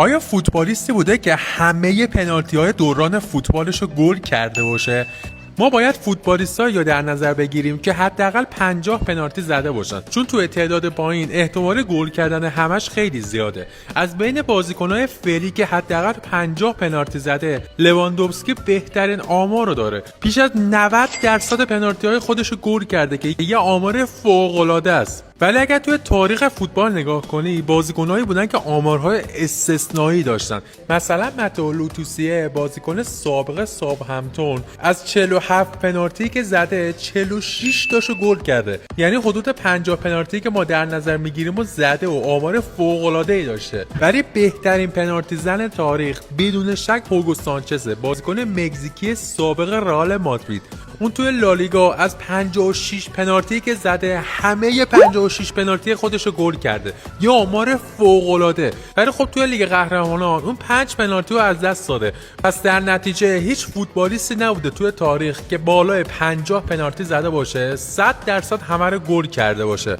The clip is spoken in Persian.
آیا فوتبالیستی بوده که همه پنالتی‌های دوران فوتبالش رو گل کرده باشه؟ ما باید فوتبالیستایی رو در نظر بگیریم که حداقل 50 پنالتی زده باشن، چون توی تعداد پایین احتمال گل کردن همش خیلی زیاده. از بین بازیکن‌های فعلی که حداقل 50 پنالتی زده، لواندوفسکی بهترین آمار رو داره. بیش از 90% پنالتی‌های خودش رو گل کرده که یه آمار فوق‌العاده است. ولی اگر توی تاریخ فوتبال نگاه کنی، بازیکنایی بودن که آمارهای استثنایی داشتن. مثلا متئو لوتوسیه، بازیکن سابق ساوثهمپتون، از 47 پنالتی که زده 46 تاشو گل کرده. یعنی حدود 50 پنالتی که ما در نظر میگیریم و زده و آمار فوق‌العاده‌ای داشته. ولی بهترین پنالتی زن تاریخ بدون شک هوگو سانچزه، بازیکن مکزیکی سابق رئال مادرید. اون توی لالیگا از 56 پنالتی که زده همه 56 پنالتی خودش رو گل کرده. یه آمار فوق‌العاده. ولی خب توی لیگ قهرمانان اون 5 پنالتی رو از دست داده. پس در نتیجه هیچ فوتبالیستی نبوده توی تاریخ که بالای 50 پنالتی زده باشه 100% همه رو گل کرده باشه.